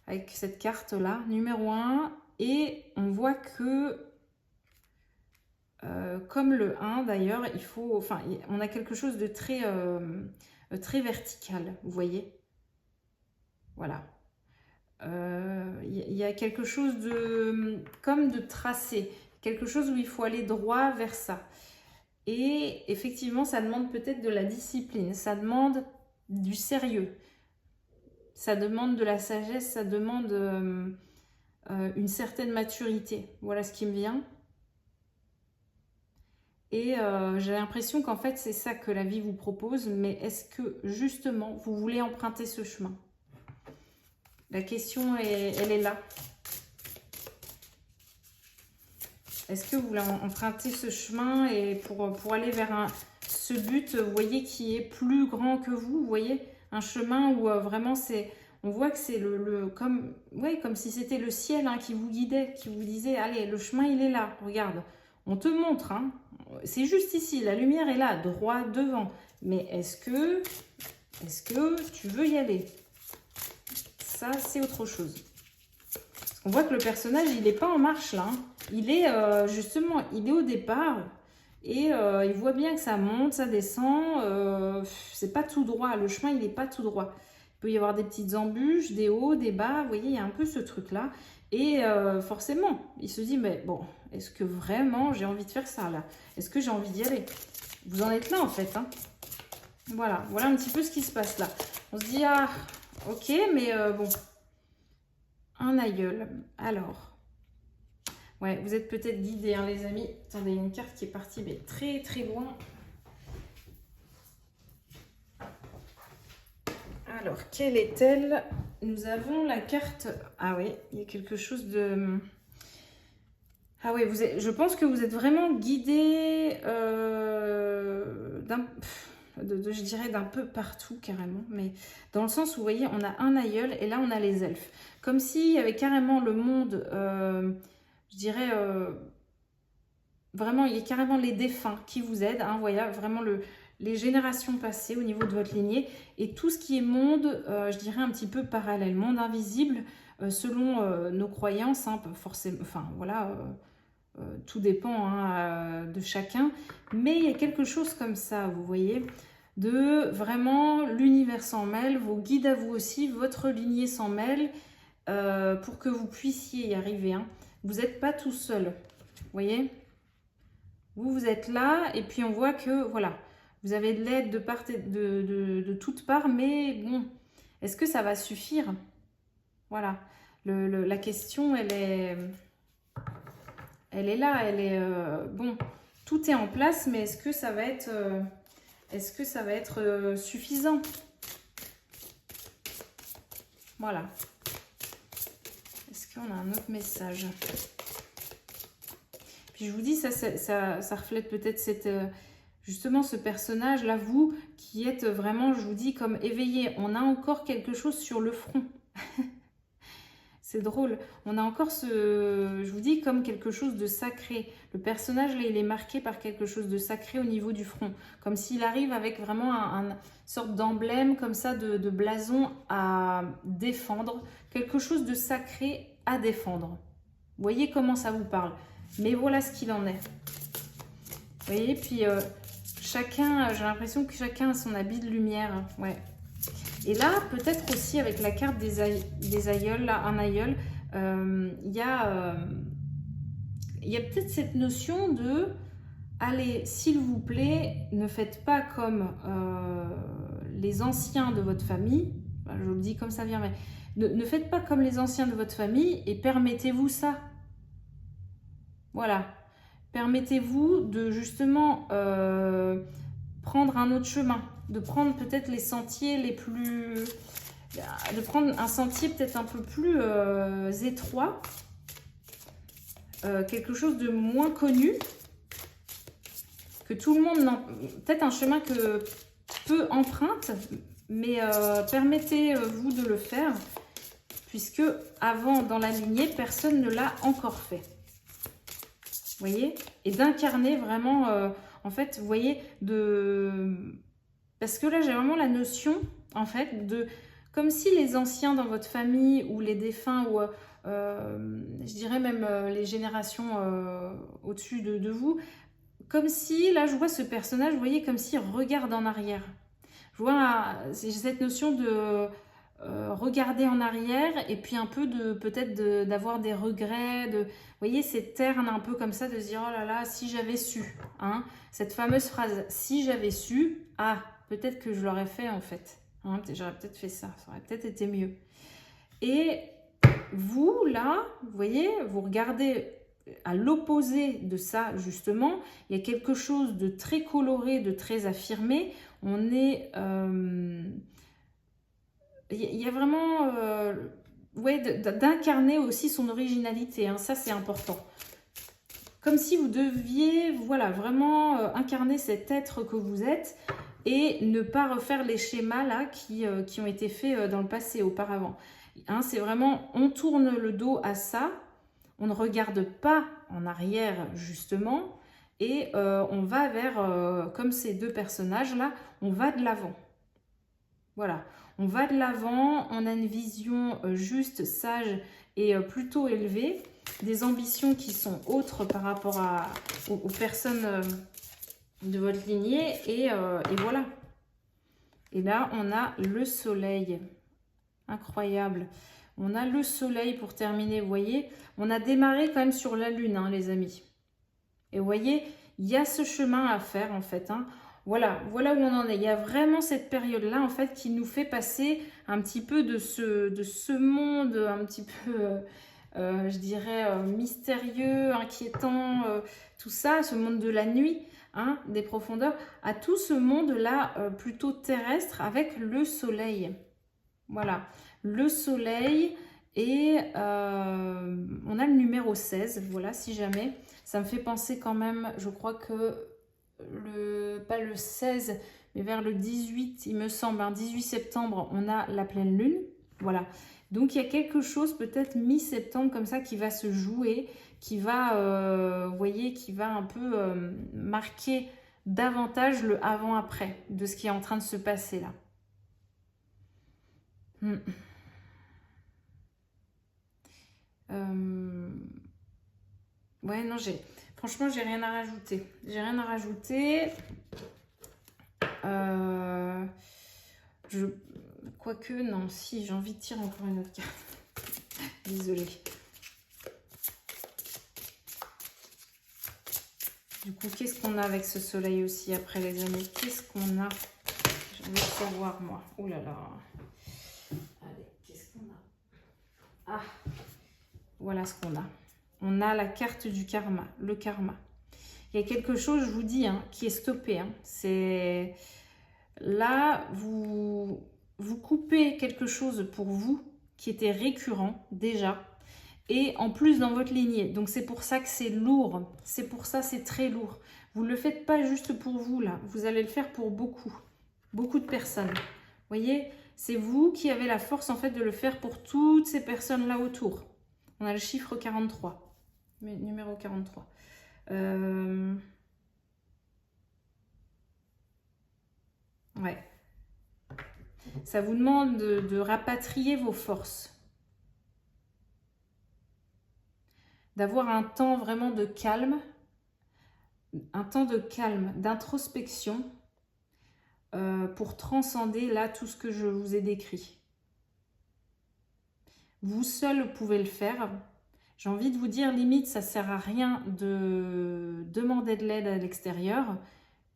Avec cette carte-là. Numéro 1. Et on voit que... comme le 1 d'ailleurs, il faut, enfin, on a quelque chose de très très verticale, vous voyez? Voilà. Il y a quelque chose de comme de tracé, quelque chose où il faut aller droit vers ça. Et effectivement, ça demande peut-être de la discipline, ça demande du sérieux, ça demande de la sagesse, ça demande une certaine maturité. Voilà ce qui me vient. Et j'ai l'impression qu'en fait, c'est ça que la vie vous propose, mais est-ce que justement, vous voulez emprunter ce chemin? La question, elle est là. Est-ce que vous voulez emprunter ce chemin et pour aller vers ce but, vous voyez, qui est plus grand que vous voyez, un chemin où vraiment c'est, on voit que c'est comme, ouais, comme si c'était le ciel hein, qui vous guidait, qui vous disait, allez, le chemin il est là, regarde, on te montre, hein, c'est juste ici, la lumière est là, droit devant, mais est-ce que tu veux y aller? Ça, c'est autre chose. On voit que le personnage, il n'est pas en marche là. Hein. Il est justement, il est au départ et il voit bien que ça monte, ça descend. C'est pas tout droit. Le chemin, il n'est pas tout droit. Il peut y avoir des petites embûches, des hauts, des bas. Vous voyez, il y a un peu ce truc-là. Et forcément, il se dit, mais bon, est-ce que vraiment j'ai envie de faire ça là? Est-ce que j'ai envie d'y aller? Vous en êtes là en fait. Hein. Voilà un petit peu ce qui se passe là. On se dit, ah, ok, mais bon... Un aïeul. Alors, ouais, vous êtes peut-être guidés, hein, les amis. Attendez, il y a une carte qui est partie, mais très très loin. Alors, quelle est-elle? Nous avons la carte... Ah oui, il y a quelque chose de... Ah oui, je pense que vous êtes vraiment guidés je dirais d'un peu partout carrément, mais dans le sens où vous voyez, on a un aïeul et là on a les elfes. Comme s'il y avait carrément le monde, je dirais, vraiment, il y a carrément les défunts qui vous aident, hein, voilà, vraiment les générations passées au niveau de votre lignée et tout ce qui est monde, je dirais un petit peu parallèle, monde invisible, selon nos croyances, hein, forcément, enfin voilà, tout dépend hein, de chacun, mais il y a quelque chose comme ça, vous voyez, de vraiment l'univers s'en mêle, vos guides à vous aussi, votre lignée s'en mêle, pour que vous puissiez y arriver. Hein. Vous n'êtes pas tout seul, vous voyez, vous êtes là, et puis on voit que, voilà, vous avez de l'aide de part et de toutes parts, mais bon, est-ce que ça va suffire? Voilà, la question, elle est là, elle est... bon, tout est en place, mais est-ce que ça va être, suffisant? Voilà. Est-ce qu'on a un autre message? Puis je vous dis, ça reflète peut-être justement ce personnage-là, vous, qui êtes vraiment, je vous dis, comme éveillé. On a encore quelque chose sur le front. C'est drôle. On a encore je vous dis, comme quelque chose de sacré. Le personnage, là, il est marqué par quelque chose de sacré au niveau du front. Comme s'il arrive avec vraiment une sorte d'emblème, comme ça, de blason à défendre. Quelque chose de sacré à défendre. Vous voyez comment ça vous parle. Mais voilà ce qu'il en est. Vous voyez, puis chacun, j'ai l'impression que chacun a son habit de lumière. Ouais. Et là, peut-être aussi avec la carte des aïeuls, là, un aïeul, il y a peut-être cette notion de « Allez, s'il vous plaît, ne faites pas comme les anciens de votre famille. » Je le dis comme ça vient, mais ne faites pas comme les anciens de votre famille et permettez-vous ça. Voilà. Permettez-vous de justement prendre un autre chemin. De prendre peut-être les sentiers les plus... de prendre un sentier peut-être un peu plus étroit, quelque chose de moins connu, que tout le monde... Peut-être un chemin que peu emprunte, mais permettez-vous de le faire, puisque avant, dans la lignée, personne ne l'a encore fait. Vous voyez? Et d'incarner vraiment, en fait, vous voyez, parce que là, j'ai vraiment la notion, en fait, de... Comme si les anciens dans votre famille, ou les défunts, ou je dirais même les générations au-dessus de vous, comme si, là, je vois ce personnage, vous voyez, comme s'il regarde en arrière. Je vois j'ai cette notion de regarder en arrière et puis un peu de peut-être d'avoir des regrets, vous voyez, c'est terne un peu comme ça, de se dire oh là là, si j'avais su, hein, cette fameuse phrase, si j'avais su, ah, peut-être que je l'aurais fait en fait, hein, j'aurais peut-être fait ça, ça aurait peut-être été mieux. Et vous, là, vous voyez, vous regardez à l'opposé de ça, justement, il y a quelque chose de très coloré, de très affirmé. On est... il y a vraiment... ouais, d'incarner aussi son originalité, hein, ça c'est important. Comme si vous deviez, voilà, vraiment incarner cet être que vous êtes et ne pas refaire les schémas là qui ont été faits dans le passé, auparavant. Hein, c'est vraiment, on tourne le dos à ça, on ne regarde pas en arrière justement, et on va vers, comme ces deux personnages-là, on va de l'avant. Voilà, on va de l'avant, on a une vision juste, sage et plutôt élevée, des ambitions qui sont autres par rapport aux personnes de votre lignée, et voilà. Et là, on a le soleil. Incroyable. On a le soleil pour terminer, vous voyez. On a démarré quand même sur la lune, hein, les amis. Et vous voyez, il y a ce chemin à faire, en fait. Hein. Voilà où on en est. Il y a vraiment cette période-là, en fait, qui nous fait passer un petit peu de ce monde un petit peu, je dirais, mystérieux, inquiétant, tout ça, ce monde de la nuit, hein, des profondeurs, à tout ce monde-là plutôt terrestre avec le soleil. Voilà, le soleil, et on a le numéro 16, voilà, si jamais. Ça me fait penser quand même, je crois que, pas le 16, mais vers le 18, il me semble, hein, 18 septembre, on a la pleine lune, voilà. Donc il y a quelque chose peut-être mi-septembre comme ça qui va se jouer, qui va, vous voyez, qui va un peu marquer davantage le avant-après de ce qui est en train de se passer là. Ouais, non, franchement, j'ai rien à rajouter. J'ai rien à rajouter. Quoique, non, si, j'ai envie de tirer encore une autre carte. Désolée. Du coup, qu'est-ce qu'on a avec ce soleil aussi après, les amis? Qu'est-ce qu'on a? J'ai envie de savoir, moi. Oh là là. Allez, qu'est-ce qu'on a? Ah, voilà ce qu'on a. On a la carte du karma, le karma. Il y a quelque chose, je vous dis, hein, qui est stoppé. Hein. C'est là, vous coupez quelque chose pour vous qui était récurrent déjà, et en plus dans votre lignée. Donc c'est pour ça que c'est lourd. C'est pour ça c'est très lourd. Vous ne le faites pas juste pour vous là. Vous allez le faire pour beaucoup de personnes. Vous voyez, c'est vous qui avez la force en fait de le faire pour toutes ces personnes là autour. On a le chiffre 43. Numéro 43. Ouais. Ça vous demande de rapatrier vos forces. D'avoir un temps vraiment de calme. Un temps de calme, d'introspection. Pour transcender là tout ce que je vous ai décrit. Vous seul pouvez le faire. J'ai envie de vous dire, limite, ça ne sert à rien de demander de l'aide à l'extérieur,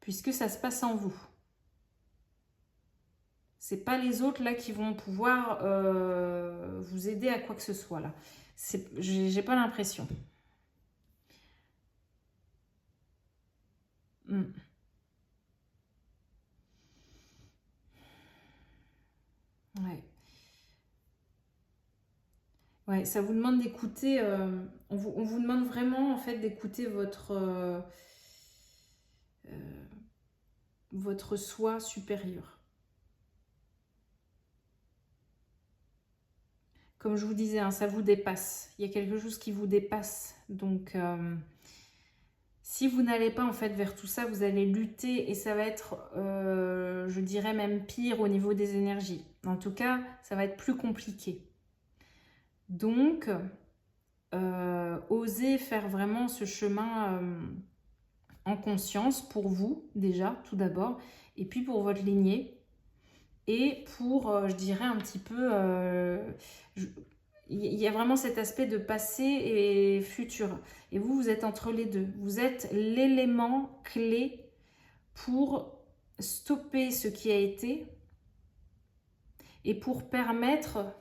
puisque ça se passe en vous. Ce n'est pas les autres là qui vont pouvoir vous aider à quoi que ce soit là. J'ai pas l'impression. Ouais. Ouais, ça vous demande d'écouter, on vous demande vraiment en fait d'écouter votre soi supérieur. Comme je vous disais, hein, ça vous dépasse. Il y a quelque chose qui vous dépasse. Donc, si vous n'allez pas en fait vers tout ça, vous allez lutter et ça va être, je dirais même pire au niveau des énergies. En tout cas, ça va être plus compliqué. Donc, osez faire vraiment ce chemin en conscience pour vous déjà, tout d'abord, et puis pour votre lignée. et pour, je dirais, un petit peu... il y a vraiment cet aspect de passé et futur. Et vous, vous êtes entre les deux. Vous êtes l'élément clé pour stopper ce qui a été et pour permettre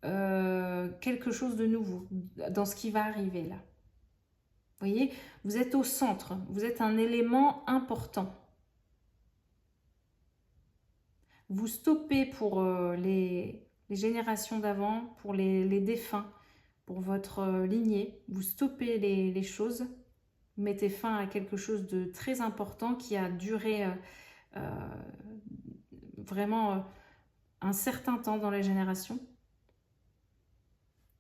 quelque chose de nouveau dans ce qui va arriver là. Vous voyez, vous êtes au centre, vous êtes un élément important. Vous stoppez pour les générations d'avant, pour les défunts, pour votre lignée. Vous stoppez les choses, vous mettez fin à quelque chose de très important qui a duré vraiment un certain temps dans les générations.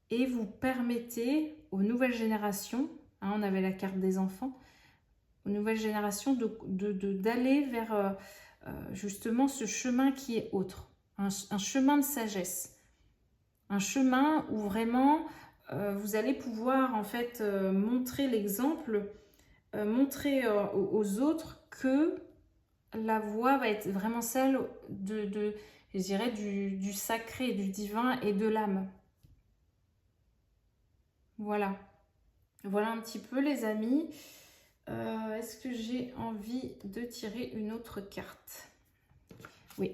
Et vous permettez aux nouvelles générations, hein, on avait la carte des enfants, aux nouvelles générations d'aller vers justement ce chemin qui est autre, un chemin de sagesse, un chemin où vraiment vous allez pouvoir en fait montrer l'exemple, montrer aux autres que la voie va être vraiment celle je dirais, du sacré, du divin et de l'âme. Voilà. Voilà un petit peu les amis. Est-ce que j'ai envie de tirer une autre carte? Oui.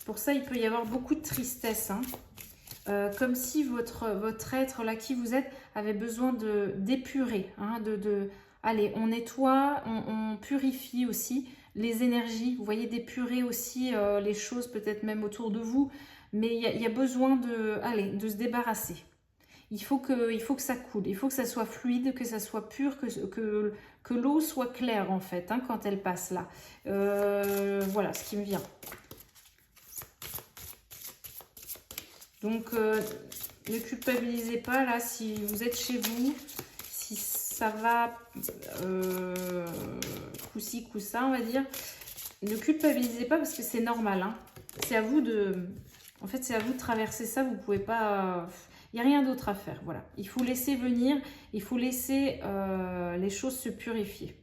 Pour ça, il peut y avoir beaucoup de tristesse. Hein. Comme si votre être, là, qui vous êtes, avait besoin d'épurer. Hein, allez, on nettoie, on purifie aussi les énergies. Vous voyez, d'épurer aussi les choses, peut-être même autour de vous. Mais il y a besoin de se débarrasser. Il faut que ça coule, il faut que ça soit fluide, que ça soit pur, que l'eau soit claire en fait, hein, quand elle passe là. Voilà ce qui me vient. Donc, ne culpabilisez pas là si vous êtes chez vous, si ça va coup-ci, coup-ça, on va dire. Ne culpabilisez pas parce que c'est normal. Hein. C'est à vous en fait, c'est à vous de traverser ça. Vous pouvez pas... Il n'y a rien d'autre à faire. Voilà. Il faut laisser venir, il faut laisser les choses se purifier.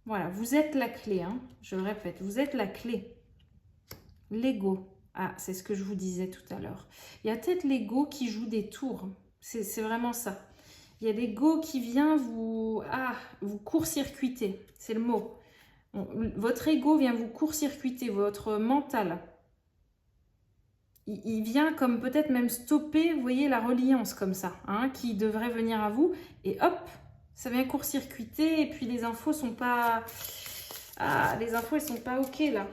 Voilà, vous êtes la clé. Hein. Je le répète, vous êtes la clé. L'ego. Ah, c'est ce que je vous disais tout à l'heure. Il y a peut-être l'ego qui joue des tours. C'est vraiment ça. Il y a l'ego qui vient vous court-circuiter. C'est le mot. Votre ego vient vous court-circuiter, votre mental. Il vient comme peut-être même stopper, vous voyez, la reliance comme ça, hein, qui devrait venir à vous. Et hop, ça vient court-circuiter et puis les infos sont pas... Ah, les infos, elles sont pas OK là.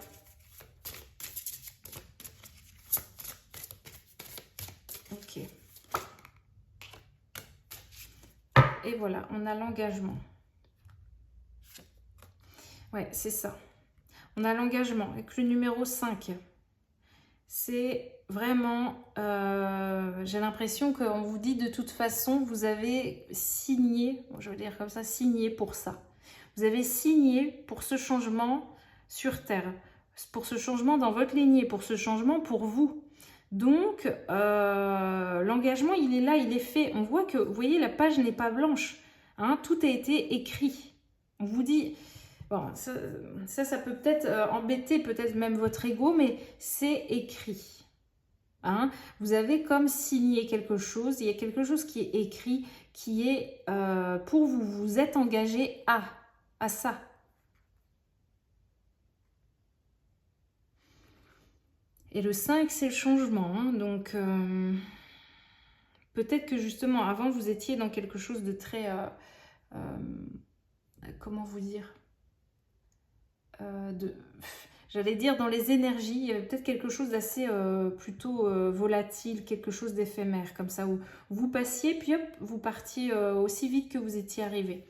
Ok. Et voilà, on a l'engagement. Ouais, c'est ça. On a l'engagement avec le numéro 5. C'est vraiment, j'ai l'impression qu'on vous dit de toute façon, vous avez signé, je veux dire comme ça, signé pour ça. Vous avez signé pour ce changement sur Terre, pour ce changement dans votre lignée, pour ce changement pour vous. Donc, l'engagement, il est là, il est fait. On voit que, vous voyez, la page n'est pas blanche. Hein, tout a été écrit. On vous dit... Bon, ça peut peut-être embêter peut-être même votre ego, mais c'est écrit. Hein, vous avez comme signé quelque chose, il y a quelque chose qui est écrit, qui est pour vous, vous êtes engagé à ça. Et le 5, c'est le changement. Hein, donc, peut-être que justement, avant, vous étiez dans quelque chose de très... comment vous dire j'allais dire dans les énergies, il y avait peut-être quelque chose d'assez plutôt volatile, quelque chose d'éphémère comme ça, où vous passiez, puis hop, vous partiez aussi vite que vous étiez arrivé.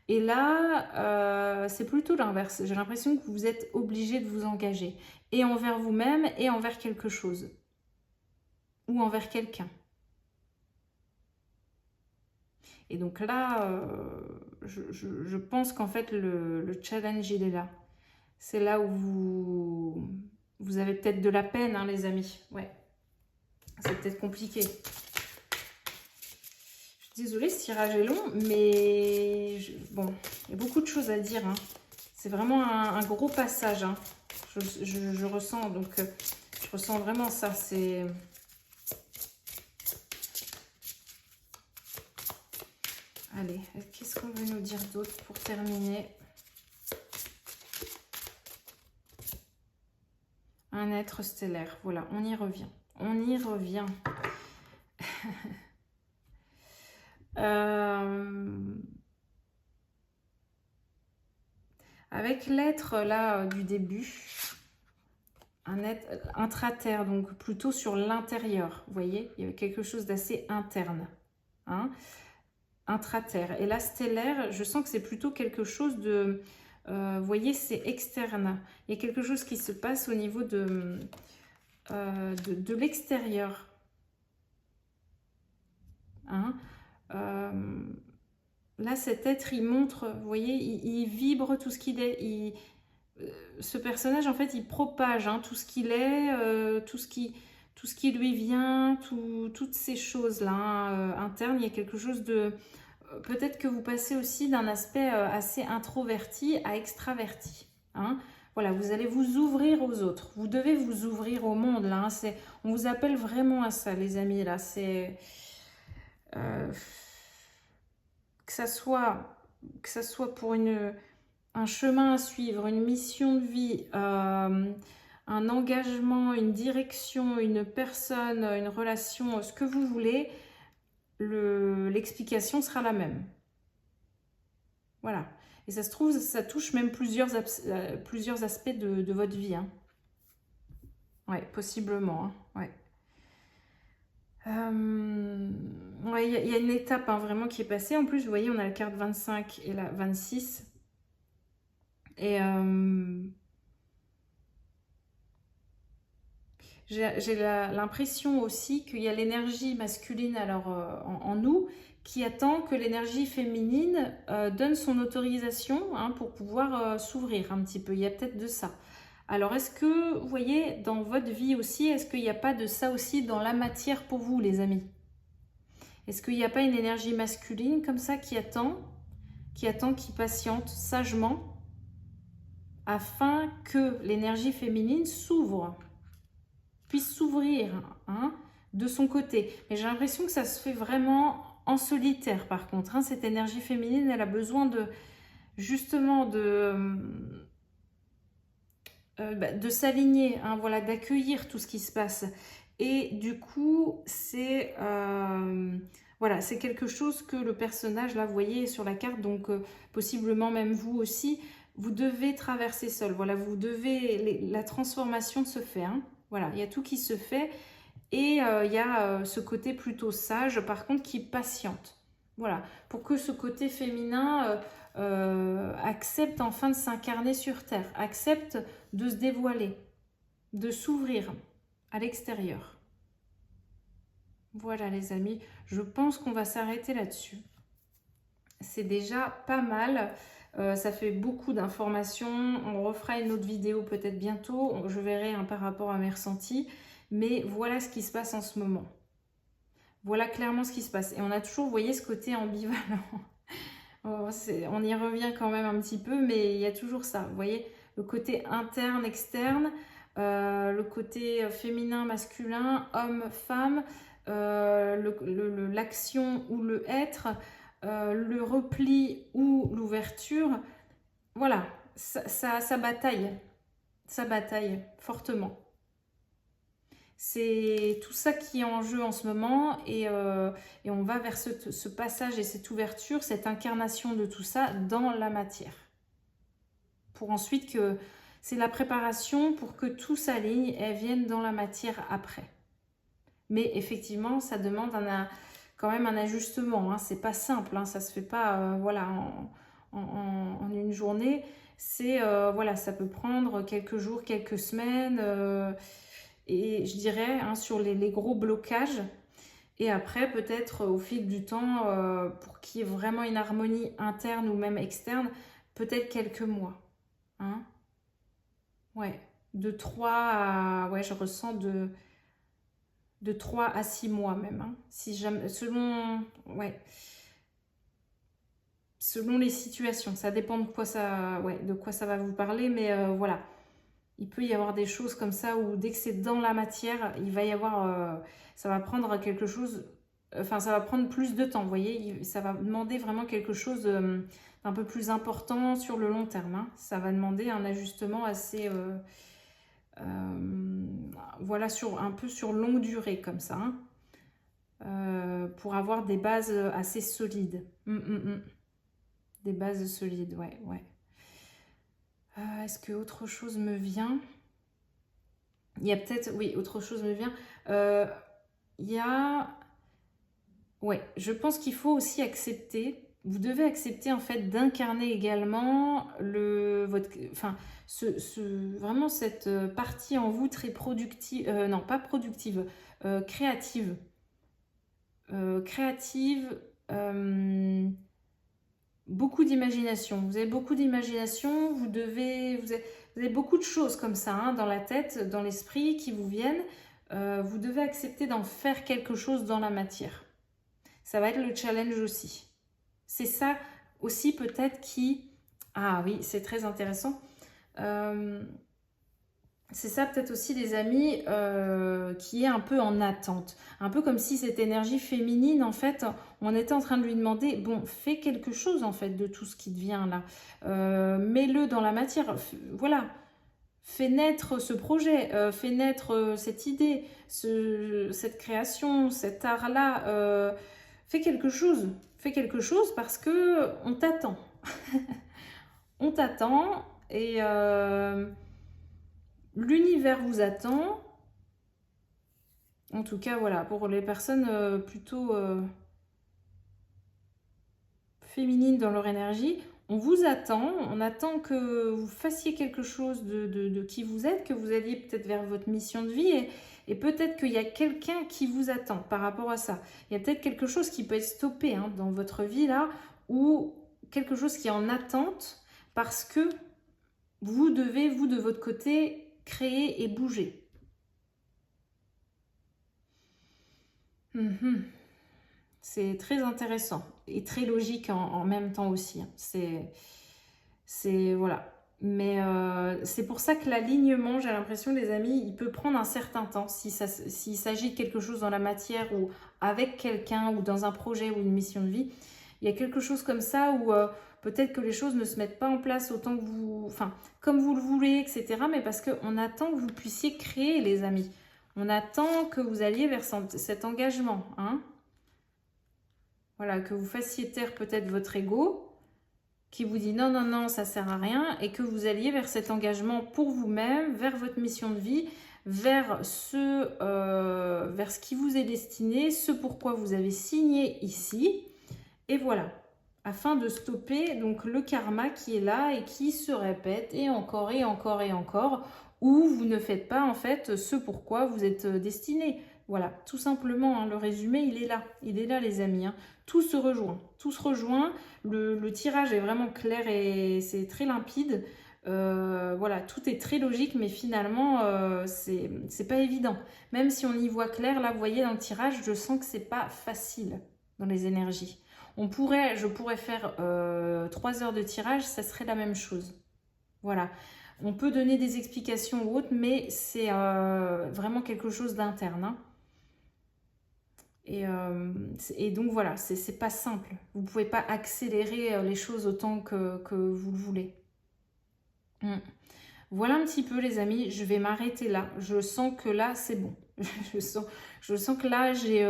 Et là, c'est plutôt l'inverse. J'ai l'impression que vous êtes obligé de vous engager, et envers vous-même, et envers quelque chose, ou envers quelqu'un. Et donc là, je pense qu'en fait, le challenge, il est là. C'est là où vous avez peut-être de la peine, hein, les amis. Ouais, c'est peut-être compliqué. Désolée, ce tirage est long, mais bon, il y a beaucoup de choses à dire. Hein. C'est vraiment un gros passage. Hein. Je ressens, donc je ressens vraiment ça. C'est... Allez, qu'est-ce qu'on veut nous dire d'autre pour terminer? Un être stellaire. Voilà, on y revient. On y revient. Avec l'être là du début, un être intraterre, donc plutôt sur l'intérieur. Vous voyez, il y a quelque chose d'assez interne. Hein, intraterre. Et là, stellaire, je sens que c'est plutôt quelque chose de... vous voyez, c'est externe. Il y a quelque chose qui se passe au niveau de l'extérieur. Hein, là, cet être, il montre, vous voyez, il vibre tout ce qu'il est. Ce personnage, en fait, il propage hein, tout ce qu'il est, tout ce qui lui vient, toutes ces choses-là hein, internes. Il y a quelque chose de... Peut-être que vous passez aussi d'un aspect assez introverti à extraverti. Hein. Voilà, vous allez vous ouvrir aux autres. Vous devez vous ouvrir au monde. Là, hein. On vous appelle vraiment à ça, les amis. Là, c'est... que ça soit pour un chemin à suivre, une mission de vie, un engagement, une direction, une personne, une relation, ce que vous voulez, l'explication sera la même. Voilà. Et ça se trouve, ça touche même plusieurs aspects de votre vie. Hein. Ouais, possiblement. Hein. Ouais. Ouais, il y a une étape hein, vraiment qui est passée. En plus, vous voyez, on a la carte 25 et la 26. Et j'ai l'impression aussi qu'il y a l'énergie masculine alors, en nous qui attend que l'énergie féminine donne son autorisation hein, pour pouvoir s'ouvrir un petit peu. Il y a peut-être de ça. Alors, est-ce que, vous voyez, dans votre vie aussi, est-ce qu'il n'y a pas de ça aussi dans la matière pour vous, les amis? Est-ce qu'il n'y a pas une énergie masculine comme ça qui patiente sagement afin que l'énergie féminine puisse s'ouvrir hein, de son côté? Mais j'ai l'impression que ça se fait vraiment en solitaire par contre. Hein, cette énergie féminine, elle a besoin de justement de s'aligner, hein, voilà, d'accueillir tout ce qui se passe. Et du coup, c'est voilà, c'est quelque chose que le personnage, là, vous voyez sur la carte, donc possiblement même vous aussi, vous devez traverser seul. Voilà, vous devez, la transformation se fait. Hein. Voilà, il y a tout qui se fait. Et il y a ce côté plutôt sage, par contre, qui patiente. Voilà, pour que ce côté féminin accepte enfin de s'incarner sur Terre, accepte de se dévoiler, de s'ouvrir à l'extérieur. Voilà les amis, je pense qu'on va s'arrêter là-dessus. C'est déjà pas mal, ça fait beaucoup d'informations, on refera une autre vidéo peut-être bientôt, je verrai hein, par rapport à mes ressentis, mais voilà ce qui se passe en ce moment. Voilà clairement ce qui se passe. Et on a toujours, vous voyez, ce côté ambivalent. Oh, on y revient quand même un petit peu, mais il y a toujours ça. Vous voyez, le côté interne, externe, le côté féminin, masculin, homme, femme, l'action ou le être, le repli ou l'ouverture. Voilà, ça bataille. Ça bataille fortement. C'est tout ça qui est en jeu en ce moment et on va vers ce passage et cette ouverture, cette incarnation de tout ça dans la matière. Pour ensuite que c'est la préparation pour que tout s'aligne et vienne dans la matière après. Mais effectivement, ça demande quand même un ajustement. Hein. C'est pas simple, hein. Ça se fait pas voilà, en une journée. C'est voilà, ça peut prendre quelques jours, quelques semaines. Et je dirais hein, sur les gros blocages et après peut-être au fil du temps pour qu'il y ait vraiment une harmonie interne ou même externe, peut-être quelques mois hein. Ouais, de 3 à ouais, je ressens de de 3 à 6 mois même, hein, si jamais, selon, ouais, selon les situations. Ça dépend de quoi ça, ouais, de quoi ça va vous parler, mais voilà. Il peut y avoir des choses comme ça où dès que c'est dans la matière, il va y avoir, ça va prendre quelque chose, enfin ça va prendre plus de temps, vous voyez, ça va demander vraiment quelque chose d'un peu plus important sur le long terme, hein. Ça va demander un ajustement assez, voilà, un peu sur longue durée comme ça, hein, pour avoir des bases assez solides. Des bases solides, ouais, ouais. Est-ce que autre chose me vient? Il y a peut-être, oui, autre chose me vient. Il y a, ouais, je pense qu'il faut aussi accepter, vous devez accepter en fait d'incarner également enfin, vraiment cette partie en vous très productive, non pas productive, créative. Créative, beaucoup d'imagination. Vous avez beaucoup d'imagination, vous avez beaucoup de choses comme ça, hein, dans la tête, dans l'esprit qui vous viennent. Vous devez accepter d'en faire quelque chose dans la matière. Ça va être le challenge aussi. C'est ça aussi peut-être qui... Ah oui, c'est très intéressant. C'est ça peut-être aussi les amis qui est un peu en attente. Un peu comme si cette énergie féminine, en fait, on était en train de lui demander, bon, fais quelque chose en fait de tout ce qui te vient là. Mets-le dans la matière, voilà. Fais naître ce projet, fais naître cette idée, cette création, cet art-là. Fais quelque chose. Fais quelque chose parce que on t'attend. On t'attend et... l'univers vous attend. En tout cas, voilà, pour les personnes plutôt féminines dans leur énergie, on vous attend. On attend que vous fassiez quelque chose de qui vous êtes, que vous alliez peut-être vers votre mission de vie. Et peut-être qu'il y a quelqu'un qui vous attend par rapport à ça. Il y a peut-être quelque chose qui peut être stoppé, hein, dans votre vie là, ou quelque chose qui est en attente parce que vous devez, vous de votre côté, créer et bouger. C'est très intéressant et très logique en même temps aussi, hein. Voilà. Mais c'est pour ça que l'alignement, j'ai l'impression, les amis, il peut prendre un certain temps. S'il s'agit de quelque chose dans la matière ou avec quelqu'un ou dans un projet ou une mission de vie, il y a quelque chose comme ça où peut-être que les choses ne se mettent pas en place autant que vous, enfin, comme vous le voulez, etc. Mais parce qu'on attend que vous puissiez créer, les amis. On attend que vous alliez vers cet engagement, hein. Voilà, que vous fassiez taire peut-être votre ego, qui vous dit non, non, non, ça sert à rien, et que vous alliez vers cet engagement pour vous-même, vers votre mission de vie, vers ce qui vous est destiné, ce pourquoi vous avez signé ici. Et voilà, afin de stopper donc le karma qui est là et qui se répète et encore et encore et encore, où vous ne faites pas en fait ce pourquoi vous êtes destiné. Voilà, tout simplement, hein, le résumé, il est là les amis, hein. Tout se rejoint, le tirage est vraiment clair et c'est très limpide. Voilà, tout est très logique, mais finalement, c'est pas évident. Même si on y voit clair, là, vous voyez, dans le tirage, je sens que c'est pas facile dans les énergies. Je pourrais faire 3 heures de tirage, ça serait la même chose. Voilà. On peut donner des explications ou autres, mais c'est vraiment quelque chose d'interne, hein. Et donc voilà, c'est pas simple. Vous ne pouvez pas accélérer les choses autant que vous le voulez. Voilà un petit peu les amis, je vais m'arrêter là. Je sens que là c'est bon. je sens que là j'ai...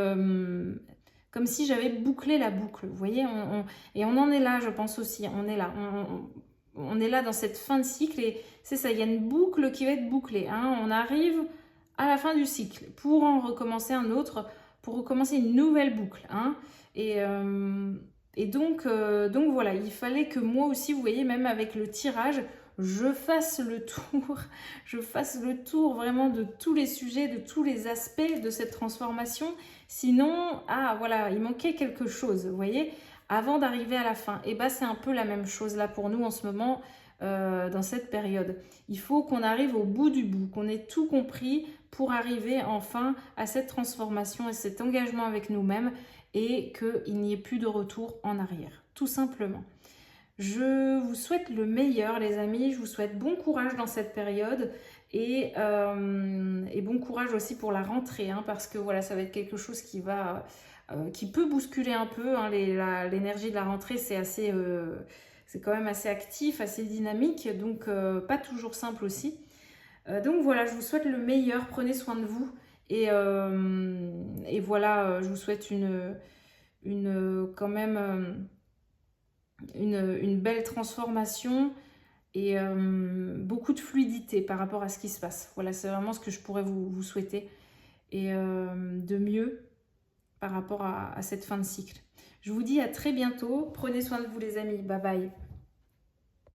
comme si j'avais bouclé la boucle, vous voyez, et on en est là, je pense aussi, on est là. On est là dans cette fin de cycle et c'est ça, il y a une boucle qui va être bouclée, hein. On arrive à la fin du cycle pour en recommencer un autre, pour recommencer une nouvelle boucle, hein. Et donc voilà, il fallait que moi aussi, vous voyez, même avec le tirage, je fasse le tour vraiment de tous les sujets, de tous les aspects de cette transformation. Sinon, voilà, il manquait quelque chose, vous voyez, avant d'arriver à la fin. Et bah, c'est un peu la même chose là pour nous en ce moment, dans cette période. Il faut qu'on arrive au bout du bout, qu'on ait tout compris pour arriver enfin à cette transformation et cet engagement avec nous-mêmes et qu'il n'y ait plus de retour en arrière, tout simplement. Je vous souhaite le meilleur les amis, je vous souhaite bon courage dans cette période et bon courage aussi pour la rentrée hein, parce que voilà, ça va être quelque chose qui peut bousculer un peu hein, l'énergie de la rentrée, c'est quand même assez actif, assez dynamique, donc pas toujours simple aussi. Donc voilà, je vous souhaite le meilleur, prenez soin de vous et voilà, je vous souhaite quand même une belle transformation et beaucoup de fluidité par rapport à ce qui se passe. Voilà, c'est vraiment ce que je pourrais vous souhaiter et de mieux par rapport à cette fin de cycle. Je vous dis à très bientôt, prenez soin de vous les amis, bye bye.